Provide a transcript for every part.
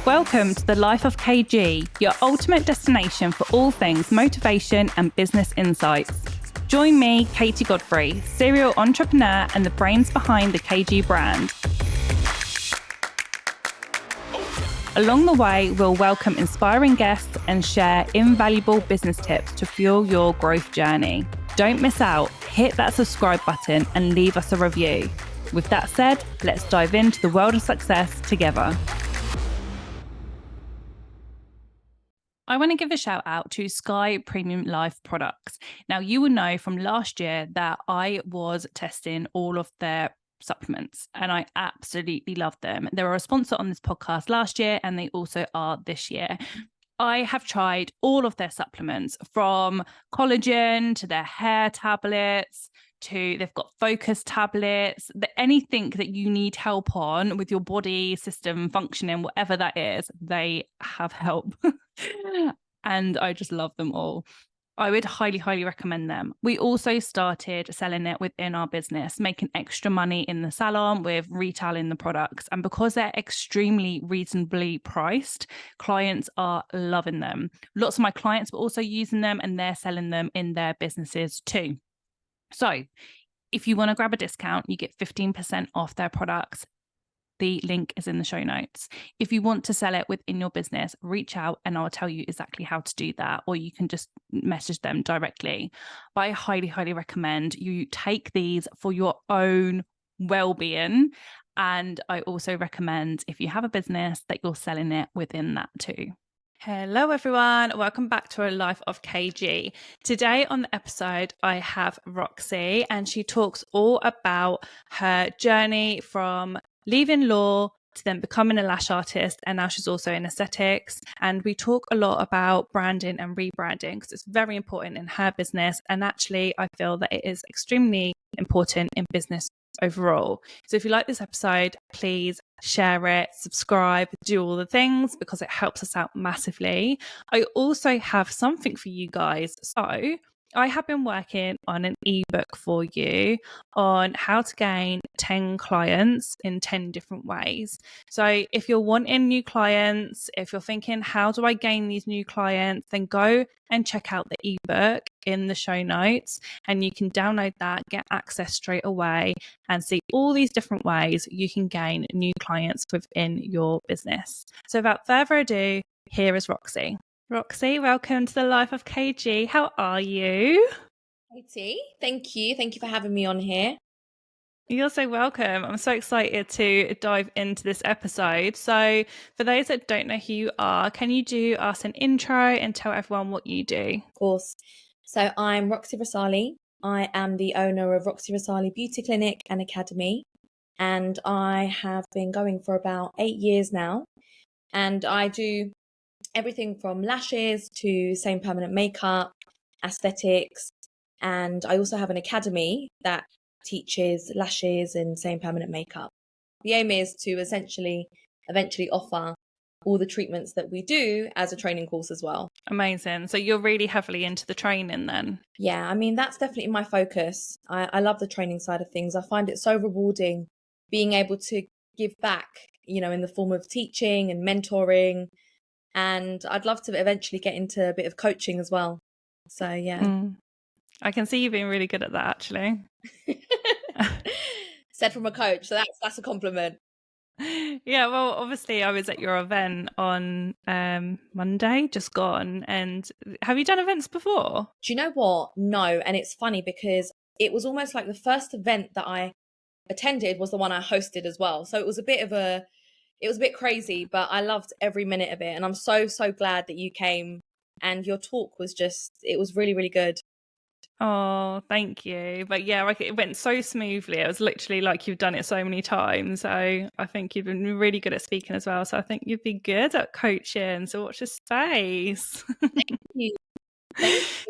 Welcome to the Life of KG, your ultimate destination for all things motivation and business insights. Join me, Katie Godfrey, serial entrepreneur and the brains behind the KG brand. Along the way, we'll welcome inspiring guests and share invaluable business tips to fuel your growth journey. Don't miss out. Hit that subscribe button and leave us a review. With that said, let's dive into the world of success together. I want to give a shout out to Sky Premium Life products. Now, you will know from last year that I was testing all of their supplements and I absolutely love them. They were a sponsor on this podcast last year and they also are this year. I have tried all of their supplements, from collagen to their hair tablets to they've got focus tablets, anything that you need help on with your body system functioning, whatever that is, they have help. And I just love them all. I would highly, highly recommend them. We also started selling it within our business, making extra money in the salon with retailing the products. And because they're extremely reasonably priced, clients are loving them. Lots of my clients were also using them and they're selling them in their businesses too. So if you want to grab a discount, you get 15% off their products. The link is in the show notes. If you want to sell it within your business, reach out and I'll tell you exactly how to do that, or you can just message them directly. But I highly, highly recommend you take these for your own well-being. And I also recommend, if you have a business, that you're selling it within that too. Hello everyone, welcome back to a Life of KG. Today on the episode I have Roxie and she talks all about her journey from leaving law to then becoming a lash artist, and now she's also in aesthetics. And we talk a lot about branding and rebranding because it's very important in her business, and actually I feel that it is extremely important in business overall. So if you like this episode, please share it, subscribe, do all the things because it helps us out massively. I also have something for you guys. So I have been working on an ebook for you on how to gain 10 clients in 10 different ways. So if you're wanting new clients, if you're thinking, how do I gain these new clients, then go and check out the ebook in the show notes and you can download that, get access straight away and see all these different ways you can gain new clients within your business. So without further ado, here is Roxie. Roxie, welcome to the Life of KG. How are you? Katie, thank you. Thank you for having me on here. You're so welcome. I'm so excited to dive into this episode. So for those that don't know who you are, can you do us an intro and tell everyone what you do? Of course. So I'm Roxie Resali. I am the owner of Roxie Resali Beauty Clinic and Academy. And I have been going for about 8 years now. And I do everything from lashes to same permanent makeup, aesthetics. And I also have an academy that teaches lashes and same permanent makeup. The aim is to eventually offer all the treatments that we do as a training course as well. Amazing. So you're really heavily into the training then? Yeah, I mean, that's definitely my focus. I love the training side of things. I find it so rewarding being able to give back, in the form of teaching and mentoring. And I'd love to eventually get into a bit of coaching as well. So, yeah. I can see you being really good at that, actually. Said from a coach, so that's a compliment. Yeah, well, obviously I was at your event on Monday, just gone. And have you done events before? Do you know what? No. And it's funny because it was almost like the first event that I attended was the one I hosted as well. So it was a bit crazy, but I loved every minute of it. And I'm so, so glad that you came and your talk was it was really, really good. Oh, thank you. But yeah, it went so smoothly. It was literally like you've done it so many times. So I think you've been really good at speaking as well. So I think you'd be good at coaching. So watch this space. Thank you.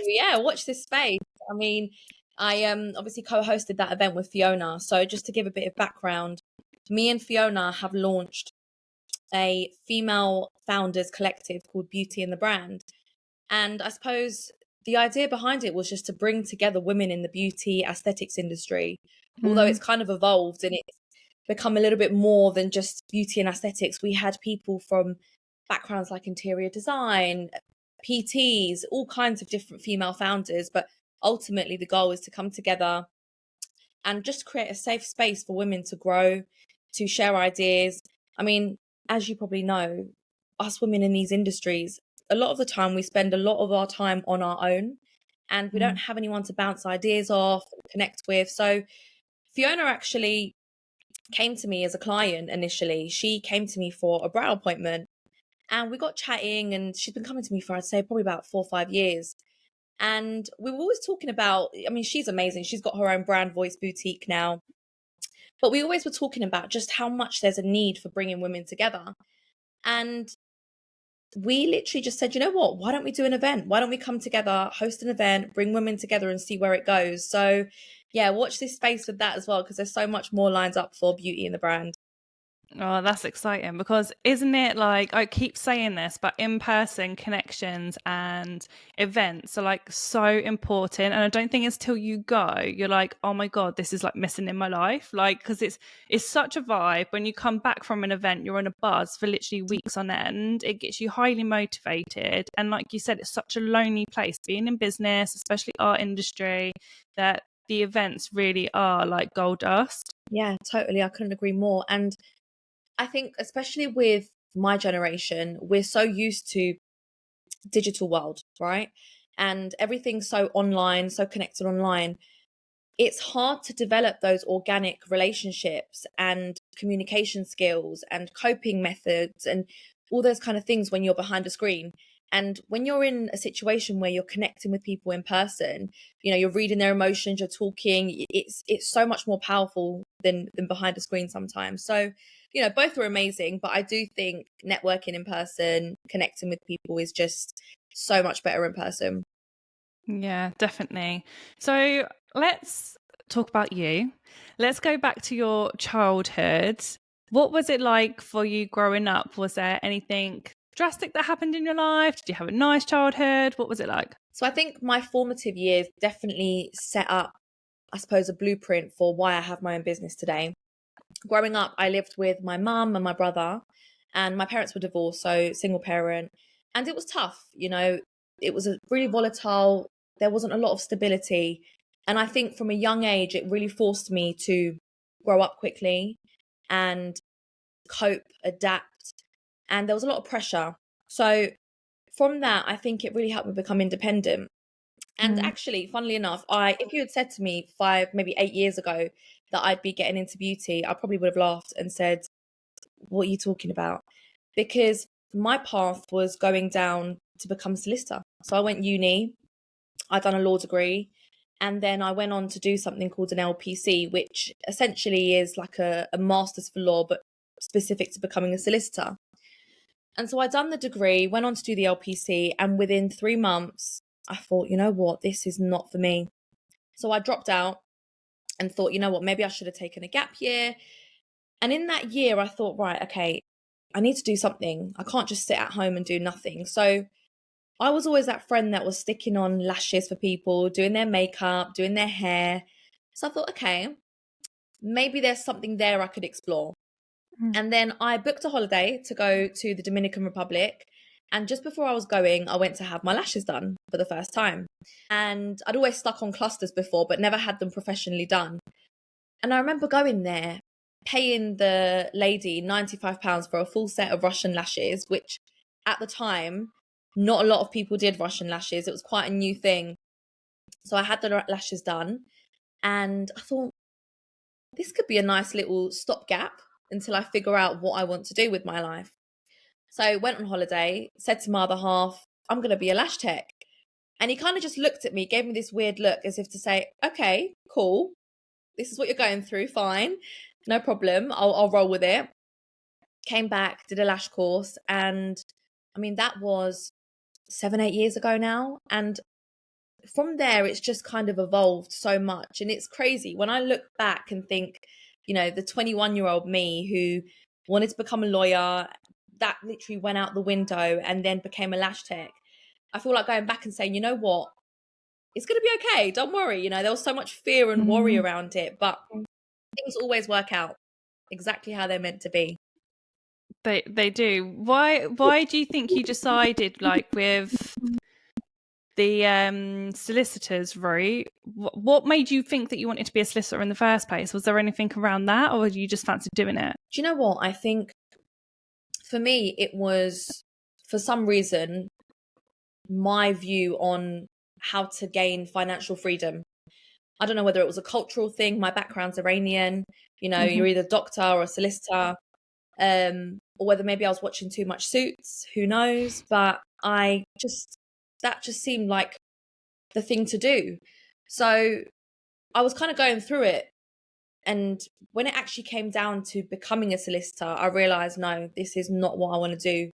Yeah, watch this space. I mean, I obviously co-hosted that event with Fiona. So just to give a bit of background, me and Fiona have launched a female founders collective called Beauty and the Brand. And I suppose the idea behind it was just to bring together women in the beauty aesthetics industry, although it's kind of evolved and it's become a little bit more than just beauty and aesthetics. We had people from backgrounds like interior design, PTs, all kinds of different female founders. But ultimately, the goal is to come together and just create a safe space for women to grow, to share ideas. I mean, as you probably know, us women in these industries, a lot of the time we spend a lot of our time on our own and we don't have anyone to bounce ideas off, connect with. So Fiona actually came to me as a client initially. She came to me for a brow appointment and we got chatting, and she's been coming to me for, I'd say, probably about 4 or 5 years. And we were always talking about, I mean, she's amazing. She's got her own brand Voice Boutique now. But we always were talking about just how much there's a need for bringing women together. And we literally just said, you know what, why don't we do an event? Why don't we come together, host an event, bring women together and see where it goes? So yeah, watch this space with that as well, because there's so much more lines up for beauty in the brand. Oh, that's exciting, because isn't it like, I keep saying this, but in-person connections and events are like so important. And I don't think it's till you go, you're like, oh my God, this is like missing in my life. Like, because it's such a vibe. When you come back from an event, you're on a buzz for literally weeks on end. It gets you highly motivated. And like you said, it's such a lonely place being in business, especially our industry, that the events really are like gold dust. Yeah, totally. I couldn't agree more. And I think especially with my generation, we're so used to digital world, right? And everything's so online, so connected online. It's hard to develop those organic relationships and communication skills and coping methods and all those kind of things when you're behind a screen. And when you're in a situation where you're connecting with people in person, you know, you're reading their emotions, you're talking, it's so much more powerful than behind a screen sometimes. So, you know, both are amazing, but I do think networking in person, connecting with people is just so much better in person. Yeah, definitely. So let's talk about you. Let's go back to your childhood. What was it like for you growing up? Was there anything drastic that happened in your life? Did you have a nice childhood? What was it like? So I think my formative years definitely set up, I suppose, a blueprint for why I have my own business today. Growing up, I lived with my mum and my brother, and my parents were divorced, so single parent. And it was tough, you know, it was a really volatile, there wasn't a lot of stability. And I think from a young age, it really forced me to grow up quickly and cope, adapt. And there was a lot of pressure. So from that, I think it really helped me become independent. And actually, funnily enough, if you had said to me 5, maybe 8 years ago that I'd be getting into beauty, I probably would have laughed and said, what are you talking about? Because my path was going down to become a solicitor. So I went uni, I'd done a law degree, and then I went on to do something called an LPC, which essentially is like a master's for law, but specific to becoming a solicitor. And so I'd done the degree, went on to do the LPC, and within 3 months, I thought, you know what, this is not for me. So I dropped out and thought, you know what, maybe I should have taken a gap year. And in that year, I thought, right, okay, I need to do something. I can't just sit at home and do nothing. So I was always that friend that was sticking on lashes for people, doing their makeup, doing their hair. So I thought, okay, maybe there's something there I could explore. And then I booked a holiday to go to the Dominican Republic. And just before I was going, I went to have my lashes done for the first time. And I'd always stuck on clusters before, but never had them professionally done. And I remember going there, paying the lady £95 for a full set of Russian lashes, which at the time, not a lot of people did Russian lashes. It was quite a new thing. So I had the lashes done. And I thought, this could be a nice little stopgap until I figure out what I want to do with my life. So went on holiday, said to my other half, I'm going to be a lash tech. And he kind of just looked at me, gave me this weird look as if to say, okay, cool. This is what you're going through. Fine. No problem. I'll roll with it. Came back, did a lash course. And I mean, that was 7, 8 years ago now. And from there, it's just kind of evolved so much. And it's crazy when I look back and think, you know, the 21-year-old me who wanted to become a lawyer, that literally went out the window and then became a lash tech. I feel like going back and saying, you know what, it's going to be okay. Don't worry. You know, there was so much fear and worry around it, but things always work out exactly how they're meant to be. They do. Why do you think you decided, like, with the solicitors route, what made you think that you wanted to be a solicitor in the first place? Was there anything around that, or you just fancied doing it? Do you know what? I think for me, it was, for some reason, my view on how to gain financial freedom. I don't know whether it was a cultural thing. My background's Iranian. You know, you're either a doctor or a solicitor, or whether maybe I was watching too much Suits. Who knows? But that just seemed like the thing to do. So I was kind of going through it. And when it actually came down to becoming a solicitor, I realized, no, this is not what I want to do.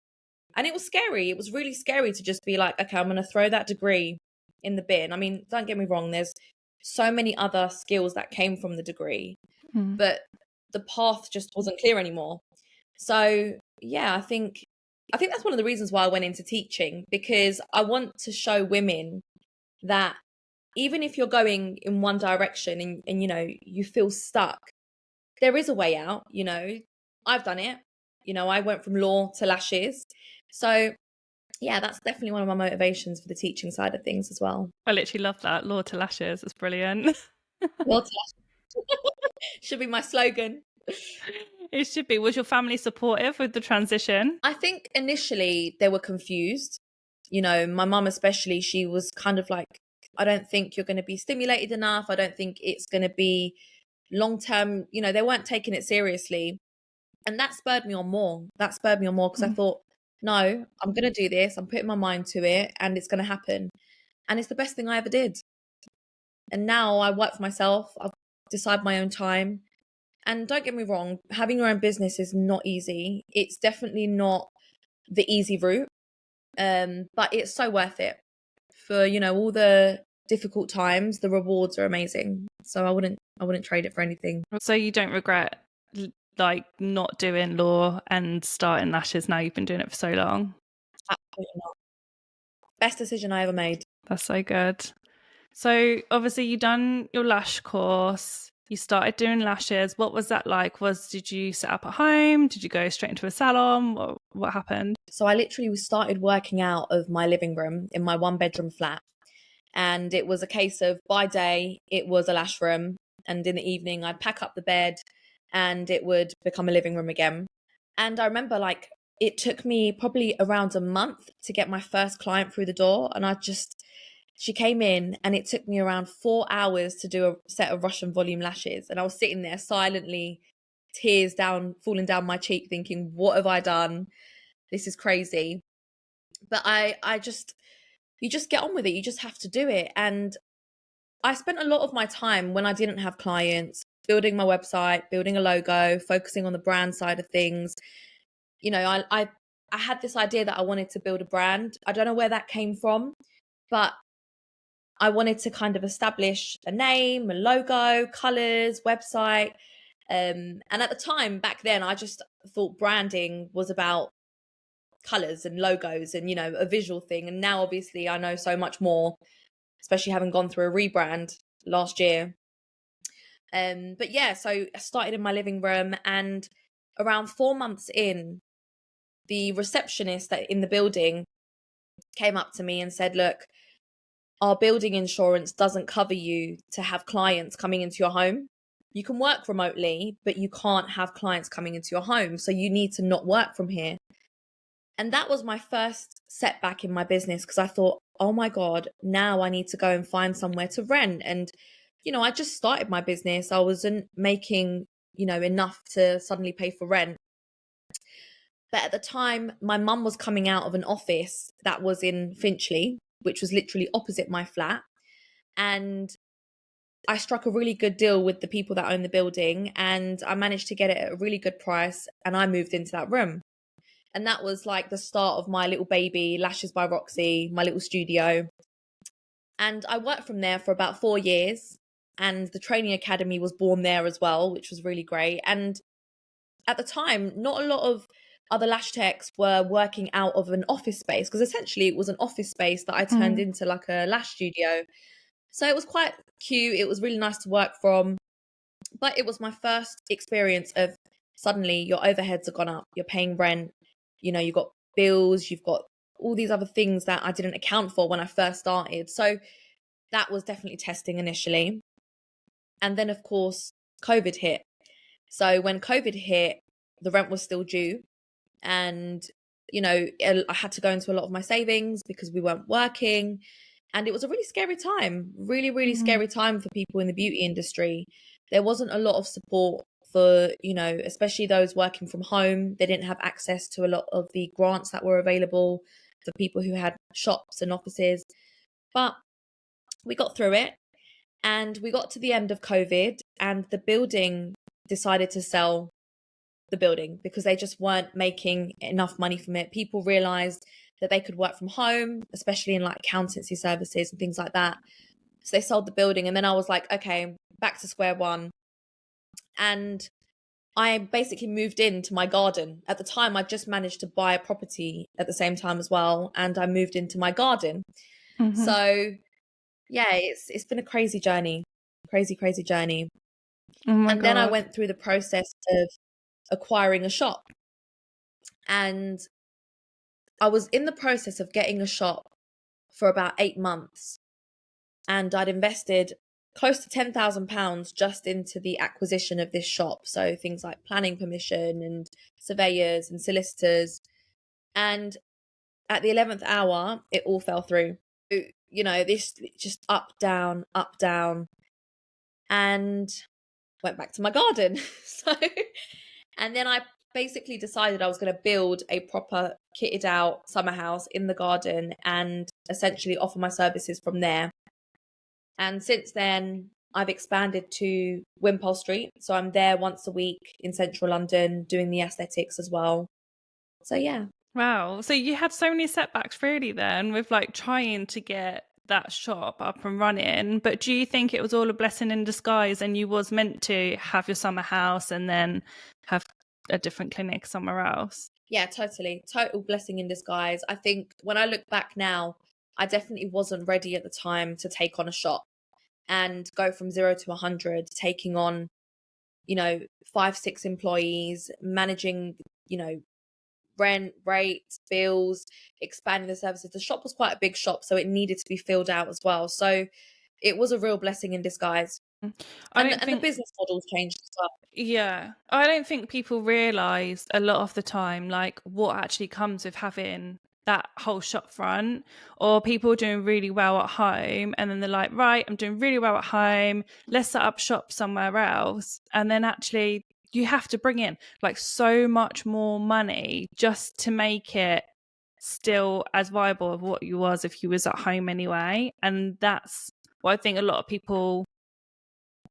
And it was scary. It was really scary to just be like, okay, I'm going to throw that degree in the bin. I mean, don't get me wrong, there's so many other skills that came from the degree, but the path just wasn't clear anymore. So yeah, I think that's one of the reasons why I went into teaching, because I want to show women that even if you're going in one direction and you know, you feel stuck, there is a way out. You know, I've done it. You know, I went from law to lashes. So yeah, that's definitely one of my motivations for the teaching side of things as well. I literally love that. Law to lashes. It's brilliant. Law to lashes should be my slogan. It should be. Was your family supportive with the transition? I think initially they were confused. You know, my mum especially, she was kind of like, I don't think you're going to be stimulated enough. I don't think it's going to be long term. You know, they weren't taking it seriously. And that spurred me on more. Because I thought, no, I'm going to do this. I'm putting my mind to it and it's going to happen. And it's the best thing I ever did. And now I work for myself. I decide my own time. And don't get me wrong, having your own business is not easy. It's definitely not the easy route. But it's so worth it. For, you know, all the difficult times, the rewards are amazing. So I wouldn't trade it for anything. So you don't regret, like, not doing law and starting lashes now you've been doing it for so long? Absolutely not. Best decision I ever made. That's so good. So obviously you done your lash course, you started doing lashes. What was that like? Did you set up at home? Did you go straight into a salon? What happened? So I literally started working out of my living room in my 1-bedroom flat. And it was a case of, by day, it was a lash room. And in the evening, I'd pack up the bed and it would become a living room again. And I remember, like, it took me probably around a month to get my first client through the door. And she came in and it took me around 4 hours to do a set of Russian volume lashes. And I was sitting there silently, tears falling down my cheek, thinking, what have I done? This is crazy. But you just get on with it. You just have to do it. And I spent a lot of my time when I didn't have clients building my website, building a logo, focusing on the brand side of things. You know, I had this idea that I wanted to build a brand. I don't know where that came from, but I wanted to kind of establish a name, a logo, colors, website. And at the time back then, I just thought branding was about colors and logos and, you know, a visual thing. And now obviously I know so much more, especially having gone through a rebrand last year. But yeah, so I started in my living room, and around 4 months in, the receptionist in the building came up to me and said, look, our building insurance doesn't cover you to have clients coming into your home. You can work remotely, but you can't have clients coming into your home. So you need to not work from here. And that was my first setback in my business, because I thought, oh my God, now I need to go and find somewhere to rent. And, you know, I just started my business. I wasn't making, you know, enough to suddenly pay for rent. But at the time, my mum was coming out of an office that was in Finchley, which was literally opposite my flat. And I struck a really good deal with the people that own the building, and I managed to get it at a really good price. And I moved into that room. And that was like the start of my little baby, Lashes by Roxie, my little studio. And I worked from there for about 4 years. And the training academy was born there as well, which was really great. And at the time, not a lot of other lash techs were working out of an office space, because essentially it was an office space that I turned into like a lash studio. So it was quite cute. It was really nice to work from. But it was my first experience of suddenly your overheads have gone up, you're paying rent, you've got bills, you've got all these other things that I didn't account for when I first started. So that was definitely testing initially. And then, of course, COVID hit. So when COVID hit, the rent was still due. And, I had to go into a lot of my savings because we weren't working. And it was a really scary time, really, really scary time for people in the beauty industry. There wasn't a lot of support for, especially those working from home. They didn't have access to a lot of the grants that were available for people who had shops and offices. But we got through it. And we got to the end of COVID, and the building decided to sell the building because they just weren't making enough money from it. People realized that they could work from home, especially in like accountancy services and things like that. So they sold the building. And then I was like, okay, back to square one. And I basically moved into my garden. At the time, I just managed to buy a property at the same time as well. And I moved into my garden. So yeah, it's been a crazy journey, crazy journey. Oh my And God. then I went through the process of acquiring a shop. And I was in the process of getting a shop for about 8 months. And I'd invested close to £10,000 just into the acquisition of this shop. So things like planning permission and surveyors and solicitors. And at the 11th hour, it all fell through. This just up, down, and went back to my garden. And then I basically decided I was going to build a proper kitted out summer house in the garden and essentially offer my services from there. And since then, I've expanded to Wimpole Street. So I'm there once a week in central London doing the aesthetics as well. So yeah. Wow. So you had so many setbacks really then with like trying to get that shop up and running. But do you think it was all a blessing in disguise and you was meant to have your summer house and then have a different clinic somewhere else? Yeah, totally. Total blessing in disguise. I think when I look back now, I definitely wasn't ready at the time to take on a shop and go from 0 to 100, taking on, 5-6 employees, managing, rent, rates, bills, expanding the services. The shop was quite a big shop, so it needed to be filled out as well. So it was a real blessing in disguise. And the business models changed as well. Yeah, I don't think people realise a lot of the time, like what actually comes with having that whole shop front, or people doing really well at home and then they're like, right, I'm doing really well at home, let's set up shop somewhere else. And then actually you have to bring in like so much more money just to make it still as viable of what you was if you was at home anyway. And that's what I think a lot of people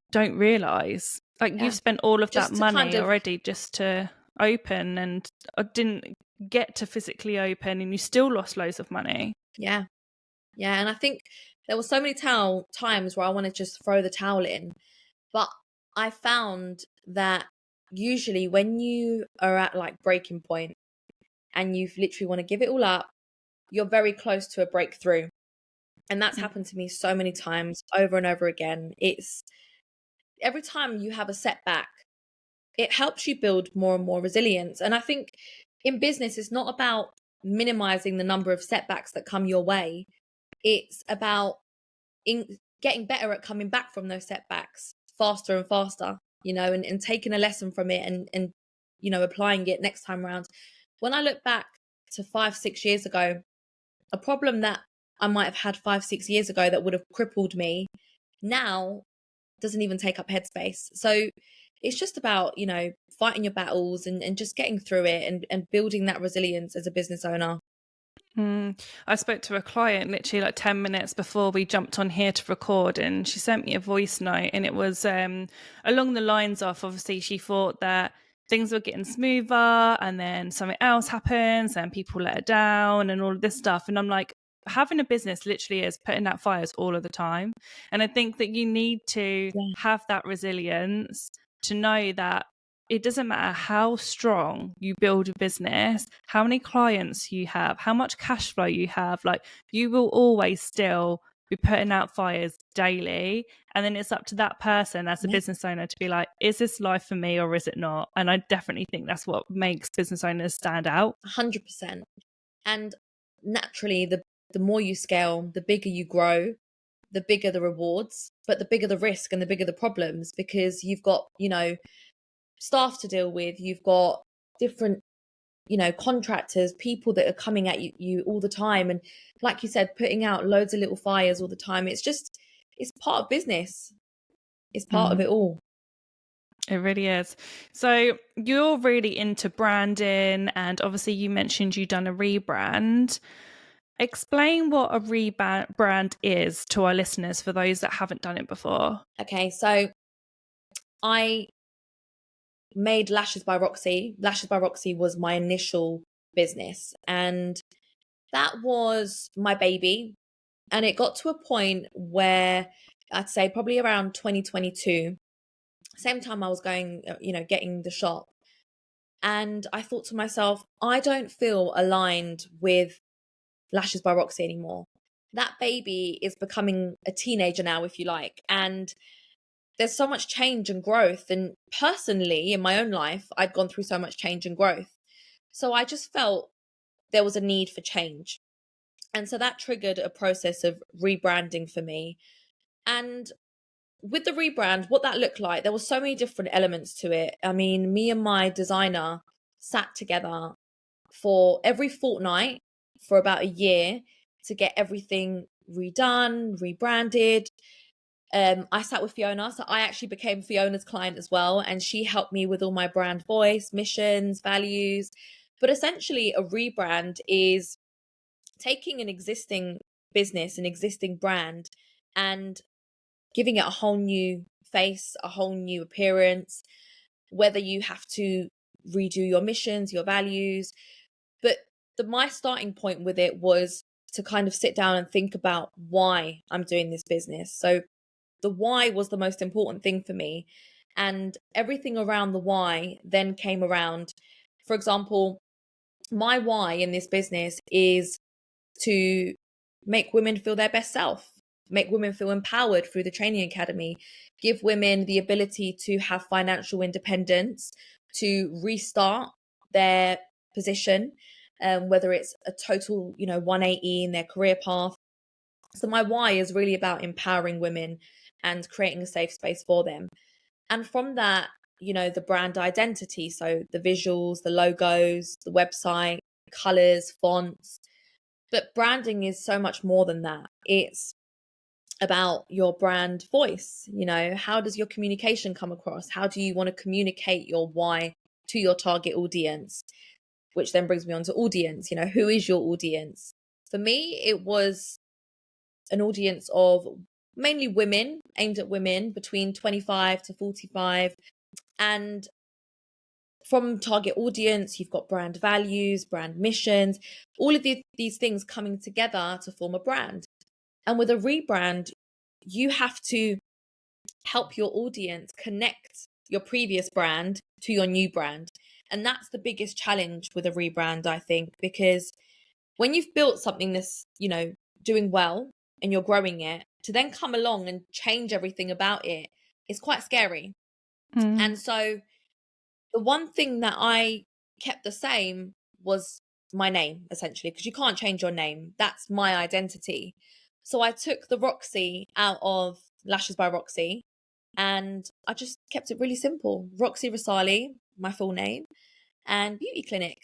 don't realise. Like you've spent all of that money already just to open and didn't get to physically open and you still lost loads of money. Yeah. And I think there were so many times where I wanted to just throw the towel in. But I found that usually when you are at like breaking point and you literally want to give it all up, you're very close to a breakthrough. And that's happened to me so many times over and over again. It's every time you have a setback, it helps you build more and more resilience. And I think in business, it's not about minimizing the number of setbacks that come your way. It's about getting better at coming back from those setbacks faster and faster, and taking a lesson from it and applying it next time around. When I look back to 5-6 years ago, a problem that I might have had 5-6 years ago that would have crippled me now doesn't even take up headspace. So it's just about, fighting your battles and just getting through it and building that resilience as a business owner. I spoke to a client literally like 10 minutes before we jumped on here to record, and she sent me a voice note, and it was along the lines of, obviously she thought that things were getting smoother and then something else happens and people let her down and all of this stuff. And I'm like, having a business literally is putting out fires all of the time. And I think that you need to have that resilience to know that it doesn't matter how strong you build a business, how many clients you have, how much cash flow you have, like you will always still be putting out fires daily, and then it's up to that person as a business owner to be like, is this life for me or is it not? And I definitely think that's what makes business owners stand out. 100%. And naturally, the more you scale, the bigger you grow, the bigger the rewards, but the bigger the risk and the bigger the problems, because you've got, staff to deal with, you've got different, contractors, people that are coming at you all the time. And like you said, putting out loads of little fires all the time. It's part of business. It's part of it all. It really is. So you're really into branding, and obviously you mentioned you've done a rebrand. Explain what a rebrand is to our listeners for those that haven't done it before. Okay, so I made Lashes by Roxie. Lashes by Roxie was my initial business, and that was my baby. And it got to a point where I'd say probably around 2022, same time I was going, getting the shop. And I thought to myself, I don't feel aligned with Lashes by Roxie anymore. That baby is becoming a teenager now, if you like. And there's so much change and growth. And personally, in my own life, I'd gone through so much change and growth. So I just felt there was a need for change. And so that triggered a process of rebranding for me. And with the rebrand, what that looked like, there were so many different elements to it. I mean, me and my designer sat together for every fortnight for about a year to get everything redone, rebranded. I sat with Fiona, so I actually became Fiona's client as well, and she helped me with all my brand voice, missions, values. But essentially, a rebrand is taking an existing business, an existing brand, and giving it a whole new face, a whole new appearance, whether you have to redo your missions, your values. But my starting point with it was to kind of sit down and think about why I'm doing this business. So the why was the most important thing for me. And everything around the why then came around. For example, my why in this business is to make women feel their best self, make women feel empowered through the training academy, give women the ability to have financial independence, to restart their position, whether it's a total, 180 in their career path. So my why is really about empowering women and creating a safe space for them. And from that, the brand identity, so the visuals, the logos, the website, colors, fonts. But branding is so much more than that. It's about your brand voice. How does your communication come across? How do you want to communicate your why to your target audience? Which then brings me on to audience. Who is your audience? For me, it was an audience of mainly women, aimed at women between 25 to 45. And from target audience, you've got brand values, brand missions, all of these things coming together to form a brand. And with a rebrand, you have to help your audience connect your previous brand to your new brand. And that's the biggest challenge with a rebrand, I think, because when you've built something that's, doing well and you're growing it, to then come along and change everything about it is quite scary. And so the one thing that I kept the same was my name, essentially, because you can't change your name. That's my identity. So I took the Roxie out of Lashes by Roxie and I just kept it really simple. Roxie Resali, my full name, and beauty clinic,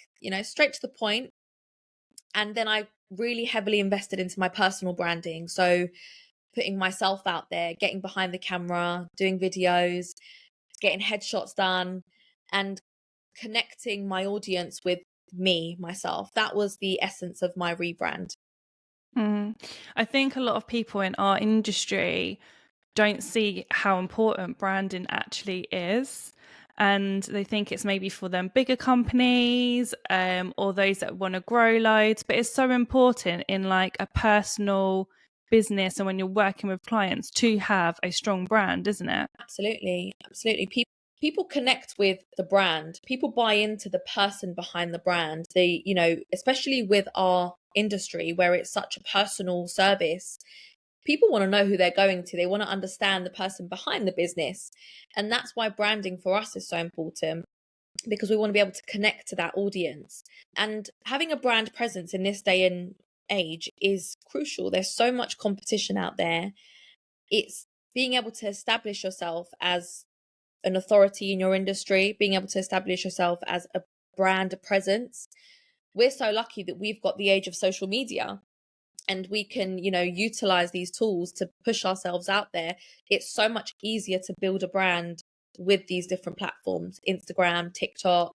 straight to the point. And then I really heavily invested into my personal branding. So putting myself out there, getting behind the camera, doing videos, getting headshots done, and connecting my audience with me, myself. That was the essence of my rebrand. I think a lot of people in our industry don't see how important branding actually is. And they think it's maybe for them bigger companies or those that want to grow loads. But it's so important in like a personal business and when you're working with clients to have a strong brand, isn't it? Absolutely. Absolutely. People connect with the brand. People buy into the person behind the brand. They, especially with our industry where it's such a personal service, people want to know who they're going to. They want to understand the person behind the business. And that's why branding for us is so important, because we want to be able to connect to that audience. And having a brand presence in this day and age is crucial. There's so much competition out there. It's being able to establish yourself as an authority in your industry, being able to establish yourself as a brand presence. We're so lucky that we've got the age of social media, and we can, utilize these tools to push ourselves out there. It's so much easier to build a brand with these different platforms, Instagram, TikTok,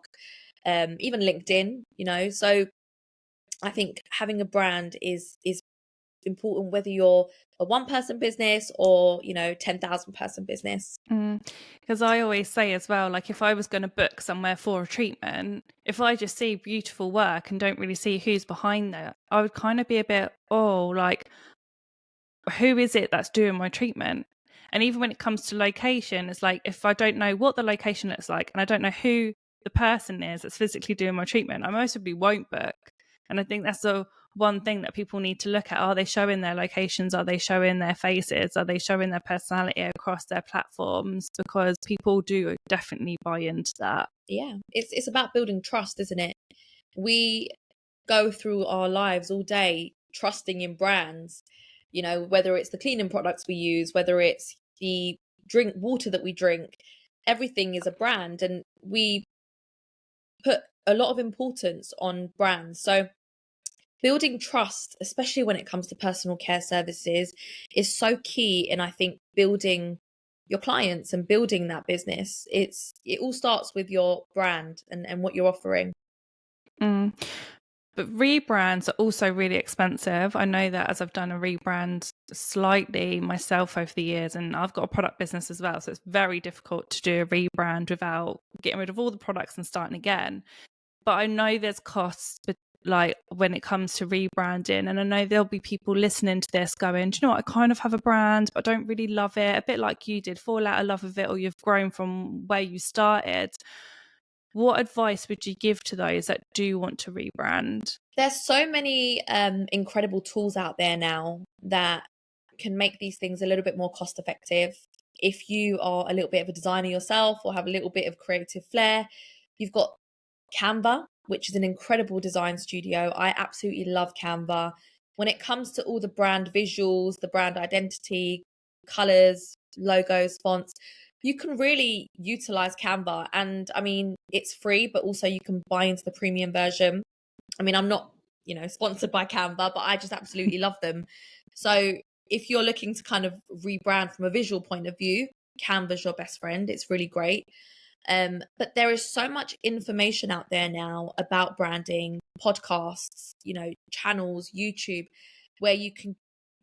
even LinkedIn, So I think having a brand is important, whether you're a one-person business or 10,000 person business. Because I always say as well, like if I was going to book somewhere for a treatment, if I just see beautiful work and don't really see who's behind there, I would kind of be a bit, like, who is it that's doing my treatment? And even when it comes to location, it's like, if I don't know what the location looks like and I don't know who the person is that's physically doing my treatment, I most probably won't book. And I think that's the one thing that people need to look at. Are they showing their locations? Are they showing their faces? Are they showing their personality across their platforms? Because people do definitely buy into that. Yeah, it's about building trust, isn't it? We go through our lives all day trusting in brands, whether it's the cleaning products we use, whether it's the water that we drink, everything is a brand, and we put a lot of importance on brands. So building trust, especially when it comes to personal care services, is so key in, I think, building your clients and building that business. It all starts with your brand and what you're offering. But rebrands are also really expensive. I know that, as I've done a rebrand slightly myself over the years, and I've got a product business as well. So it's very difficult to do a rebrand without getting rid of all the products and starting again. But I know there's costs, like when it comes to rebranding. And I know there'll be people listening to this going, do you know what, I kind of have a brand, but I don't really love it. A bit like you did, fall out of love with it, or you've grown from where you started. What advice would you give to those that do want to rebrand? There's so many incredible tools out there now that can make these things a little bit more cost effective. If you are a little bit of a designer yourself or have a little bit of creative flair, you've got Canva, which is an incredible design studio. I absolutely love Canva. When it comes to all the brand visuals, the brand identity, colors, logos, fonts, you can really utilize Canva. And I mean, it's free, but also you can buy into the premium version. I mean, I'm not, sponsored by Canva, but I just absolutely love them. So if you're looking to kind of rebrand from a visual point of view, Canva's your best friend. It's really great. But there is so much information out there now about branding, podcasts, channels, YouTube, where you can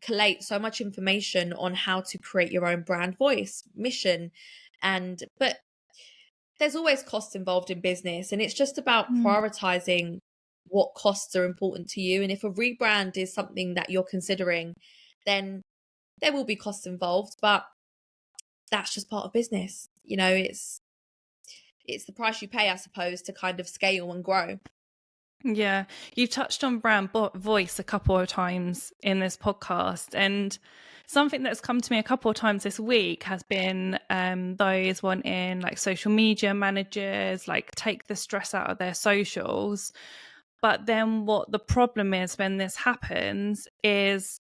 collate so much information on how to create your own brand voice, mission. But there's always costs involved in business, and it's just about prioritizing what costs are important to you. And if a rebrand is something that you're considering, then there will be costs involved, but that's just part of business. It's the price you pay, I suppose, to kind of scale and grow. Yeah, you've touched on brand voice a couple of times in this podcast, and something that's come to me a couple of times this week has been those wanting like social media managers, like take the stress out of their socials. But then what the problem is when this happens is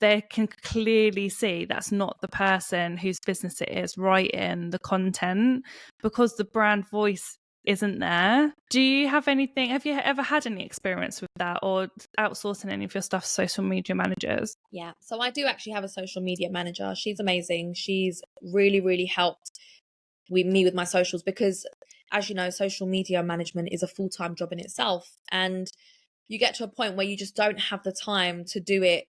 they can clearly see that's not the person whose business it is writing the content, because the brand voice isn't there. Do you have anything, have you ever had any experience with that, or outsourcing any of your stuff to social media managers? Yeah, so I do actually have a social media manager. She's amazing. She's really, really helped me with my socials, because as you know, social media management is a full-time job in itself. And you get to a point where you just don't have the time to do it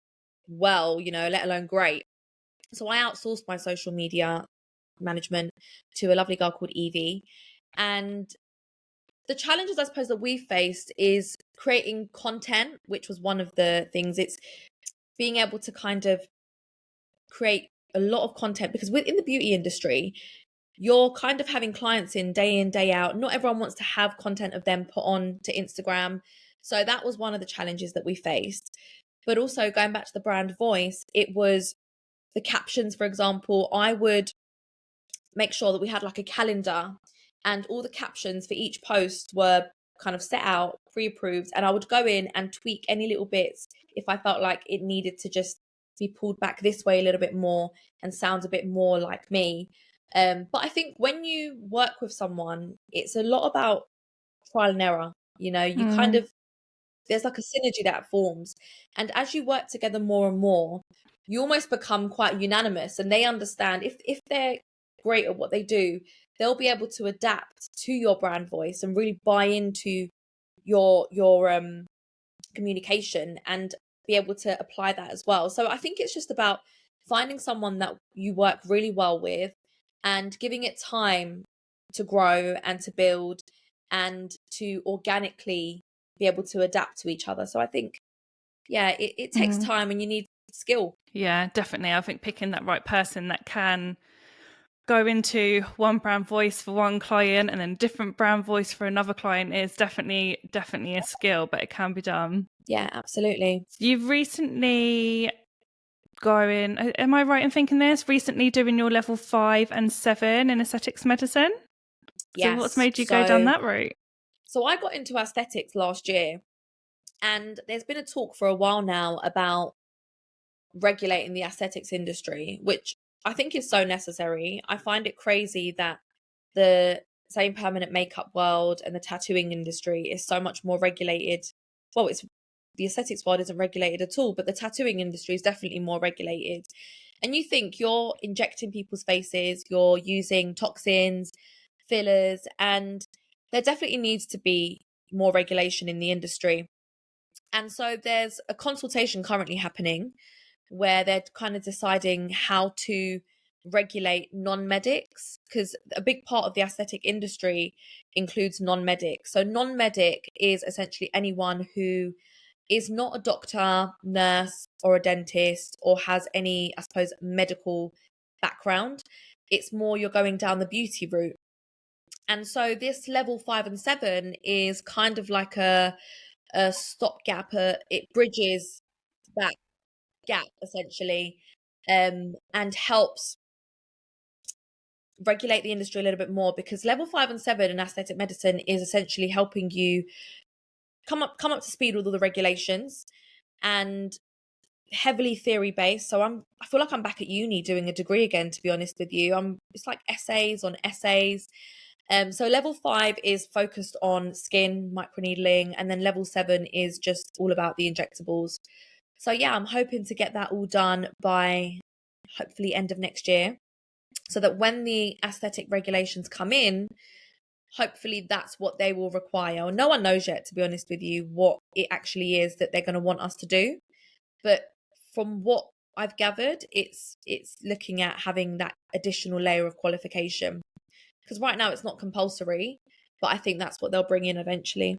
well, let alone great. So I outsourced my social media management to a lovely girl called Evie. And the challenges, I suppose, that we faced is creating content, which was one of the things. It's being able to kind of create a lot of content, because within the beauty industry, you're kind of having clients in, day out. Not everyone wants to have content of them put on to Instagram. So that was one of the challenges that we faced. But also going back to the brand voice, it was the captions, for example. I would make sure that we had like a calendar, and all the captions for each post were kind of set out, pre-approved, and I would go in and tweak any little bits if I felt like it needed to just be pulled back this way a little bit more and sound a bit more like me. But I think when you work with someone, it's a lot about trial and error. You kind of, there's like a synergy that forms. And as you work together more and more, you almost become quite unanimous, and they understand if they're great at what they do, they'll be able to adapt to your brand voice and really buy into your communication and be able to apply that as well. So I think it's just about finding someone that you work really well with and giving it time to grow and to build and to organically be able to adapt to each other. So I think, yeah, it takes time and you need skill. Yeah, definitely. I think picking that right person that can go into one brand voice for one client and then different brand voice for another client is definitely a skill, but it can be done. Yeah, absolutely. You've recently am I right in thinking this? Recently doing your level 5 and 7 in aesthetics medicine? Yes. So what's made you go down that route? So I got into aesthetics last year, and there's been a talk for a while now about regulating the aesthetics industry, which I think is so necessary. I find it crazy that the same permanent makeup world and the tattooing industry is so much more regulated. Well, it's the aesthetics world isn't regulated at all, but the tattooing industry is definitely more regulated. And you think you're injecting people's faces, you're using toxins, fillers, and there definitely needs to be more regulation in the industry. And so there's a consultation currently happening where they're kind of deciding how to regulate non-medics, because a big part of the aesthetic industry includes non-medic. So non-medic is essentially anyone who is not a doctor, nurse, or a dentist, or has any, I suppose, medical background. It's more you're going down the beauty route. And so this level 5 and 7 is kind of like a stopgap. It bridges that gap essentially, and helps regulate the industry a little bit more, because level 5 and 7 in aesthetic medicine is essentially helping you come up to speed with all the regulations, and heavily theory based. So I feel like I'm back at uni doing a degree again, to be honest with you. It's like essays on essays. So level 5 is focused on skin microneedling, and then level 7 is just all about the injectables. So yeah, I'm hoping to get that all done by hopefully end of next year, so that when the aesthetic regulations come in, hopefully that's what they will require. No one knows yet, to be honest with you, what it actually is that they're going to want us to do. But from what I've gathered, it's looking at having that additional layer of qualification. Because right now it's not compulsory, but I think that's what they'll bring in eventually.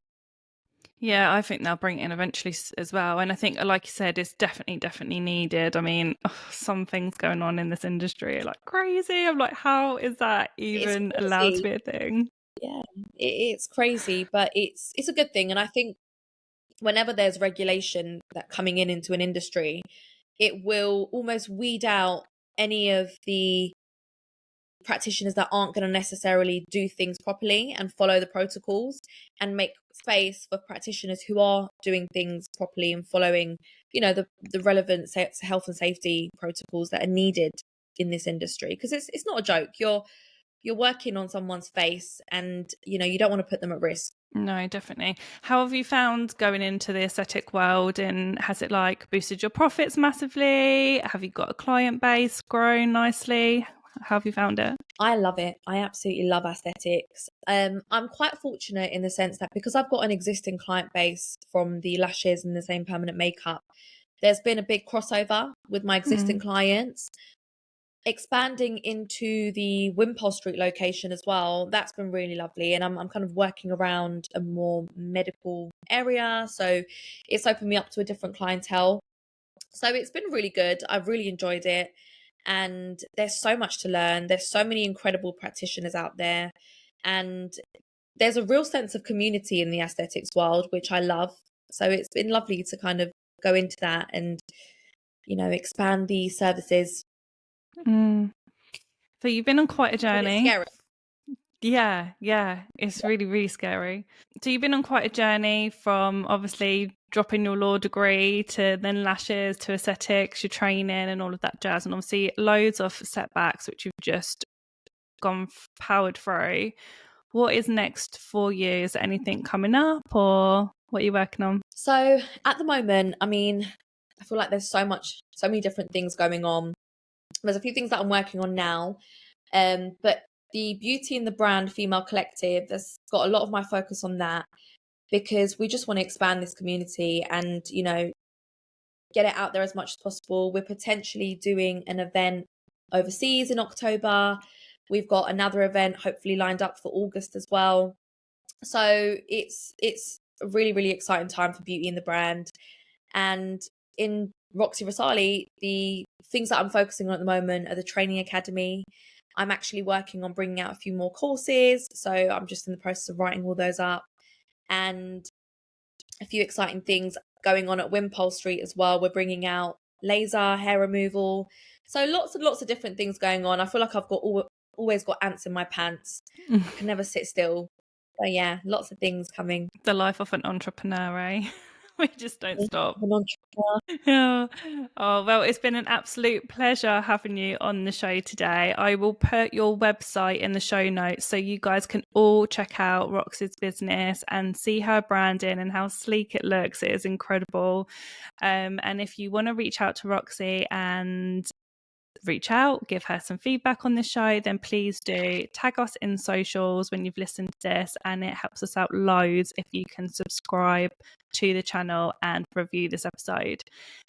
Yeah, I think they'll bring it in eventually as well. And I think, like you said, it's definitely needed. I mean, some things going on in this industry are like crazy. I'm like, how is that even allowed to be a thing? Yeah, it's crazy, but it's a good thing. And I think whenever there's regulation that coming into an industry, it will almost weed out any of the practitioners that aren't going to necessarily do things properly and follow the protocols, and make space for practitioners who are doing things properly and following, the relevant health and safety protocols that are needed in this industry. Because it's not a joke. You're working on someone's face, and you don't want to put them at risk. No, definitely. How have you found going into the aesthetic world, and has it like boosted your profits massively? Have you got a client base grown nicely? How have you found it? I love it. I absolutely love aesthetics. I'm quite fortunate in the sense that because I've got an existing client base from the lashes and the same permanent makeup, there's been a big crossover with my existing clients. Expanding into the Wimpole Street location as well, that's been really lovely. And I'm kind of working around a more medical area. So it's opened me up to a different clientele. So it's been really good. I've really enjoyed it. And there's so much to learn. There's so many incredible practitioners out there. And there's a real sense of community in the aesthetics world, which I love. So it's been lovely to kind of go into that and, you know, expand the services. So you've been on quite a It's a bit journey. scary. Yeah, it's really, really scary. So you've been on quite a journey from obviously dropping your law degree to then lashes to aesthetics, your training and all of that jazz, and obviously loads of setbacks which you've just powered through. What is next for you? Is there anything coming up or what are you working on? So at the moment, I mean, I feel like there's so many different things going on. There's a few things that I'm working on now, but the Beauty in the Brand Female Collective, there's got a lot of my focus on that because we just want to expand this community and, you know, get it out there as much as possible. We're potentially doing an event overseas in October. We've got another event hopefully lined up for August as well. So it's a really, really exciting time for Beauty in the Brand. And in Roxie Resali, the things that I'm focusing on at the moment are the training academy. I'm actually working on bringing out a few more courses. So I'm just in the process of writing all those up. And a few exciting things going on at Wimpole Street as well. We're bringing out laser hair removal. So lots and lots of different things going on. I feel like I've got always got ants in my pants. I can never sit still. So yeah, lots of things coming. The life of an entrepreneur, eh? We just don't stop. An entrepreneur. Yeah. Oh, well, it's been an absolute pleasure having you on the show today. I will put your website in the show notes so you guys can all check out Roxie's business and see her branding and how sleek it looks. It is incredible. And if you want to reach out to Roxie and reach out, give her some feedback on the show, then please do tag us in socials when you've listened to this, and it helps us out loads if you can subscribe to the channel and review this episode.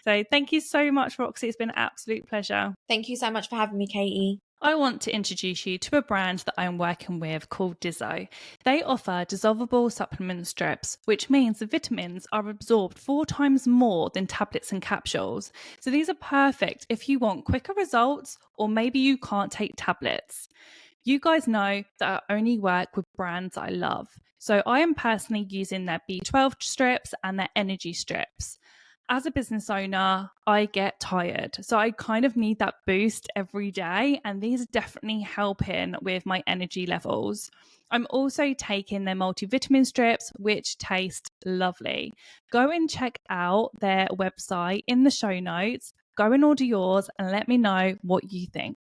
So thank you so much, Roxie. It's been an absolute pleasure. Thank you so much for having me, Katie. I want to introduce you to a brand that I'm working with called Dizzo. They offer dissolvable supplement strips, which means the vitamins are absorbed 4 times more than tablets and capsules. So these are perfect if you want quicker results or maybe you can't take tablets. You guys know that I only work with brands I love. So I am personally using their B12 strips and their energy strips. As a business owner, I get tired. So I kind of need that boost every day. And these are definitely helping with my energy levels. I'm also taking their multivitamin strips, which taste lovely. Go and check out their website in the show notes. Go and order yours and let me know what you think.